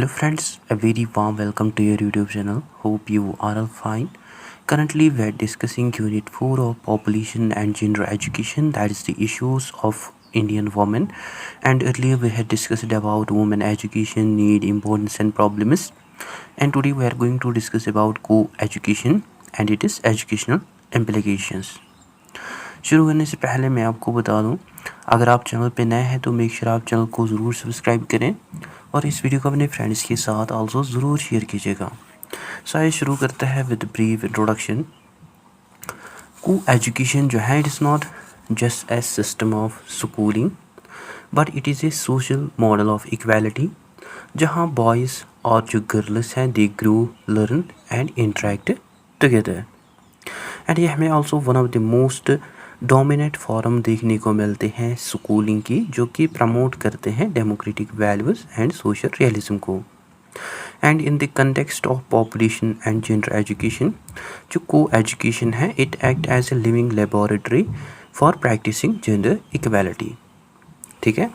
Hello friends, a very warm welcome to your YouTube channel. Hope you are all fine. Currently we are discussing Unit 4 of Population and Gender Education, that is the issues of Indian women. And earlier we had discussed about women education, need, importance and problems. And today we are going to discuss about co-education and it is educational implications. शुरू करने से पहले मैं आपको बता दूं, अगर आप चैनल पे नए हैं तो मेक श्योर आप चैनल को ज़रूर सब्सक्राइब करें और इस वीडियो को अपने फ्रेंड्स के साथ आल्सो ज़रूर शेयर कीजिएगा। सो आइए शुरू करते हैं विद ब्रीफ इंट्रोडक्शन। को एजुकेशन जो है it is not just a system of schooling but it is a social model of equality जहाँ बॉयज़ और जो गर्ल्स हैं they grow learn and interact together. And ये हमें also one of the most dominant forum देखने को मिलते हैं स्कूलिंग की, जो कि प्रमोट करते हैं democratic values and social realism को। And in the context of population and gender education, जो को एजुकेशन है it act as a living laboratory for practicing gender equality. ठीक है,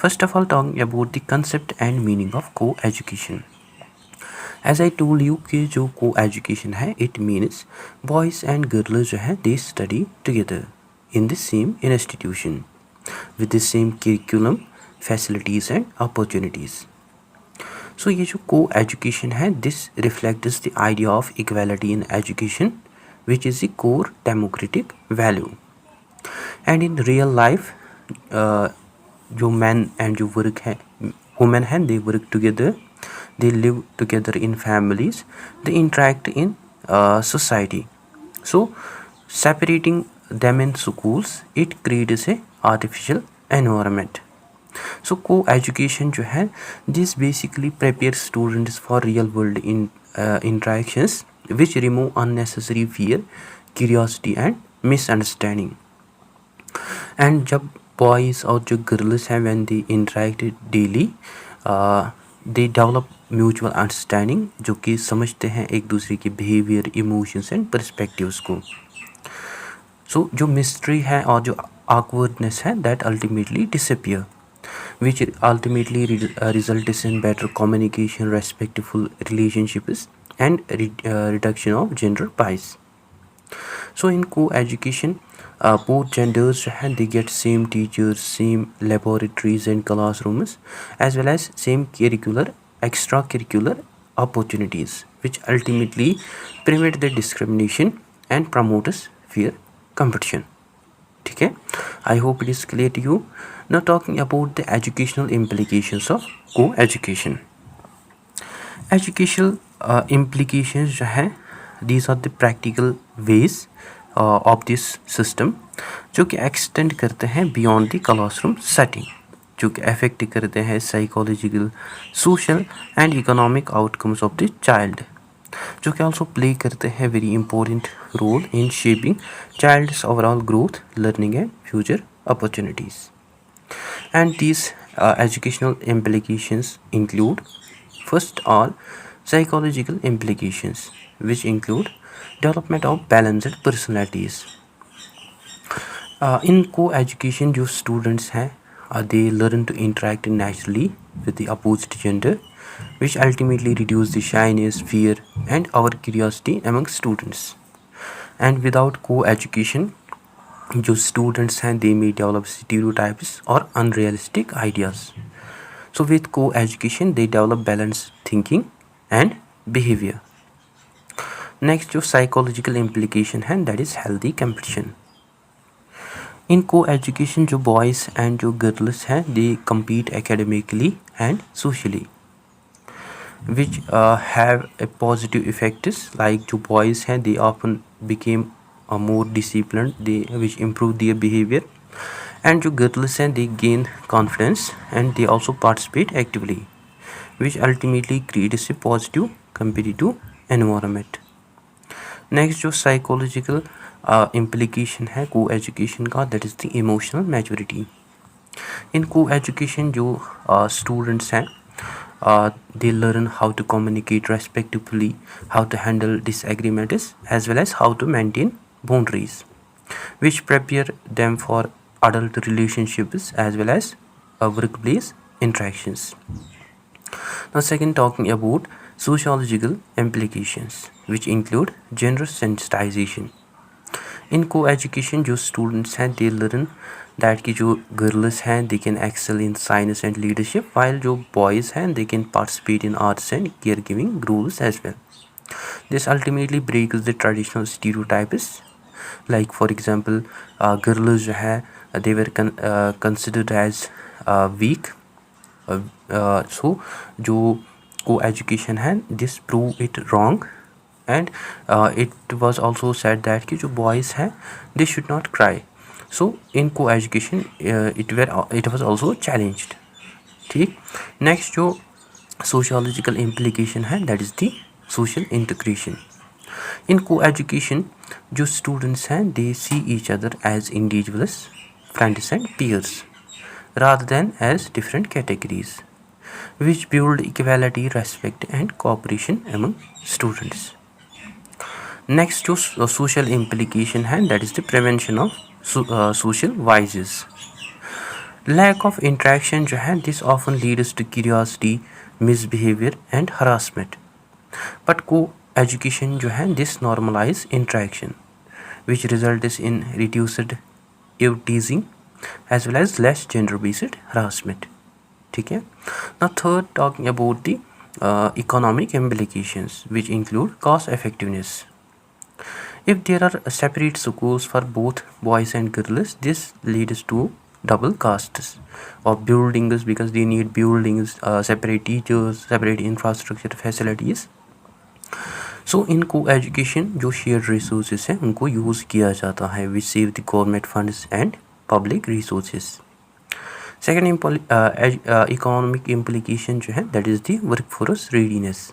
first of all talking about the concept and meaning of co education. As I told you कि जो को education है it means boys and girls जो है they study together in the same institution with the same curriculum, facilities and opportunities. So ये जो को education है this reflects the idea of equality in education which is the core democratic value. And in real life जो men and जो work है women हैं they work together, they live together in families, they interact in society. So separating them in schools it creates a artificial environment. So co-education जो है this basically prepares students for real world interactions which remove unnecessary fear, curiosity and misunderstanding. And जब boys और जो girls हैं when they interact daily they develop mutual understanding, जो कि समझते हैं एक दूसरे के बिहेवियर, इमोशंस एंड पर्सपेक्टिव्स को। सो जो मिस्ट्री है और जो awkwardness है that ultimately disappear which ultimately results in better communication, respectful relationships and reduction of gender बाइस। सो इन co education both genders they get same teachers, same laboratories and classrooms, as well as same curricular, extracurricular opportunities, which ultimately prevent the discrimination and promotes fair competition. ठीक है, I hope it is clear to you. Now talking about the educational implications of co-education. Educational implications जो है these are the practical ways of this system जो कि extend करते हैं beyond the classroom setting, जो कि अफेक्ट करते हैं psychological, social and economic outcomes of the child, जो कि आल्सो प्ले करते हैं very important role in shaping child's overall growth, learning and future opportunities. And these educational implications include first all psychological implications which include development of balanced personalities. In co-education जो students हैं they learn to interact naturally with the opposite gender which ultimately reduce the shyness, fear and our curiosity among students. And without co-education जो students हैं they may develop stereotypes or unrealistic ideas. So with co-education they develop balanced thinking and behavior. Next जो psychological implication है that is healthy competition. In co education जो boys and जो girls हैं दे compete academically and socially which have a positive effects, like जो boys हैं they often became more disciplined, they which improve their behavior, and जो girls हैं they gain confidence and they also participate actively which ultimately creates a positive competitive environment. Next जो psychological implication है co education का that is the emotional maturity. In co education जो students हैं they learn how to communicate respectfully, how to handle disagreements, as well as how to maintain boundaries, which prepare them for adult relationships as well as workplace interactions. Now second, talking about sociological implications, which include gender sensitization. In co education जो students हैं they learn that कि जो girls हैं they can excel in science and leadership while जो boys हैं they can participate in arts and care giving rules as well. This ultimately breaks the traditional stereotypes. Like for example girls जो है they were considered as weak. So जो को education है this prove it wrong. And it was also said that कि जो boys हैं they should not cry. So in co-education it was also challenged. ठीक. Next जो sociological implication है that is the social integration. In co-education जो students हैं they see each other as individuals, friends and peers rather than as different categories, which build equality, respect and cooperation among students. Next जो social implication है that is the prevention of social vices. Lack of interaction जो है this often leads to curiosity, misbehaviour and harassment. But को education जो है this normalize interaction which results in reduced teasing as well as less gender based harassment. ठीक है. Now third, talking about the economic implications which include cost effectiveness. If there are separate schools for both boys and girls, this leads to double costs of buildings because they need buildings, separate teachers, separate infrastructure facilities. So in co-education जो shared resources हैं उनको use किया जाता है which save the government funds and public resources. Second economic implication जो है that is the workforce readiness.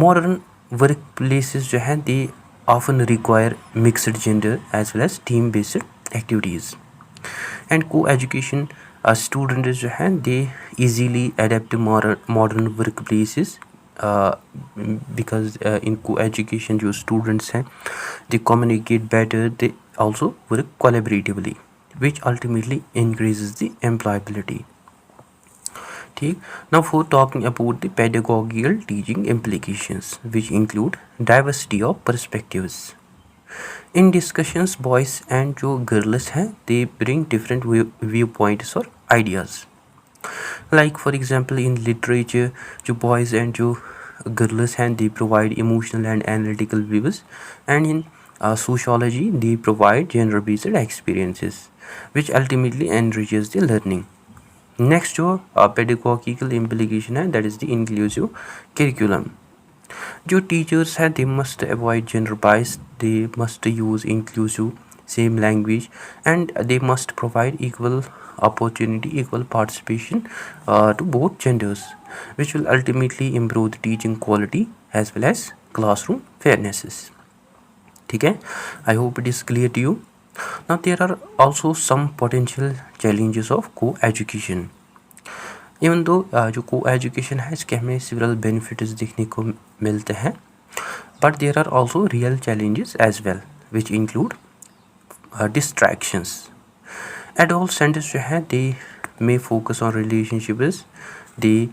Modern workplaces जो हैं they often require mixed gender as well as team based activities. And co-education students जो हैं they easily adapt to modern workplaces because in co-education जो students हैं they communicate better, they also work collaboratively which ultimately increases the employability. ठीक. Now for talking about the pedagogical teaching implications which include diversity of perspectives. In discussions boys and जो girls हैं they bring different viewpoints or ideas. Like for example in literature जो boys and जो girls हैं they provide emotional and analytical views, and in sociology they provide gender based experiences which ultimately enriches the learning. Next जो पेडागोगिकल implication है that is the inclusive curriculum. जो teachers हैं they must avoid gender bias, they must use inclusive same language and they must provide equal opportunity, equal participation to both genders which will ultimately improve the teaching quality as well as classroom fairnesses. ठीक है. I hope it is clear to you. Now there are also some potential challenges of co-education. Even though जो co-education है इसके हमें several benefits देखने को मिलते हैं, but there are also real challenges as well which include distractions. Adolescents जो है they may focus on relationships, they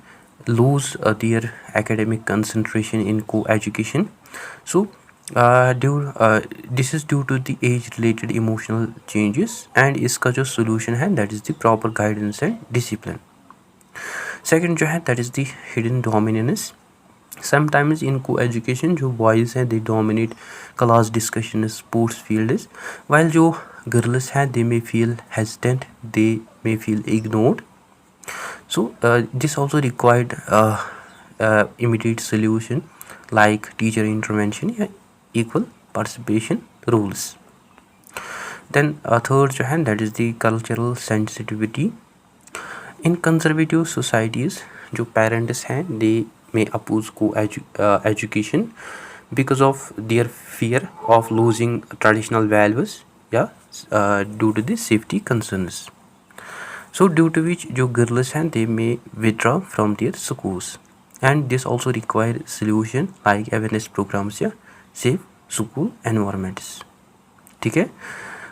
lose their academic concentration in co-education. So this is due to the age related emotional changes and इसका जो solution है that is the proper guidance and discipline. Second जो है that is the hidden dominance. Sometimes in co-education जो boys हैं they dominate class discussion sports fields, while जो girls हैं they may feel hesitant, they may feel ignored. So this also required immediate solution like teacher intervention या equal participation rules. Then third जो है that is the cultural sensitivity. In conservative societies जो parents हैं they may oppose co-education because of their fear of losing traditional values due to the safety concerns. So due to which जो girls हैं they may withdraw from their schools, and this also require solution like awareness programs या safe school environments. ठीक है.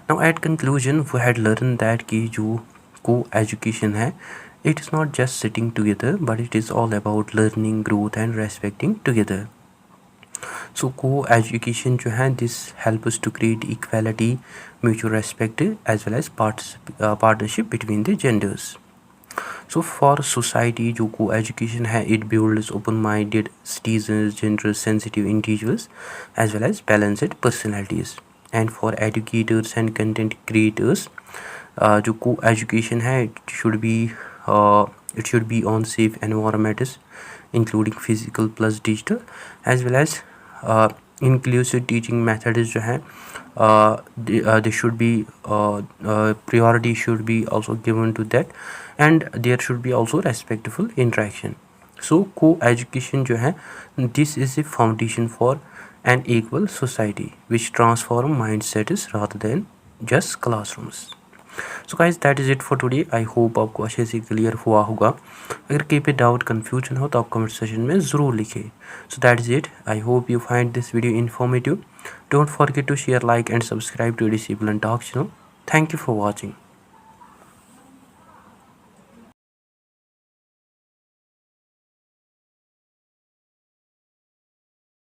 Now at conclusion we had learned that कि जो co-education है It is not just sitting together, but it is all about learning, growth and respecting together. So co-education जो है, this help us to create equality, mutual respect as well as partnership between the genders. So for society जो co-education है, it builds open-minded citizens, gender sensitive individuals as well as balanced personalities. And for educators and content creators, जो co-education है, it should be on safe environments including physical plus digital, as well as inclusive teaching methods जो है, they should be priority should be also given to that, and there should be also respectful interaction. So co-education जो है, this is a foundation for an equal society which transform mindsets rather than just classrooms. So guys that is it for today. I hope आपको अच्छे से clear हुआ होगा. अगर कहीं पे डाउट कन्फ्यूजन हो तो आप कमेंट सेक्शन में ज़रूर लिखें. So that is it. I hope you find this video informative. Don't forget to share, like and subscribe to discipline talk channel. Thank you for watching.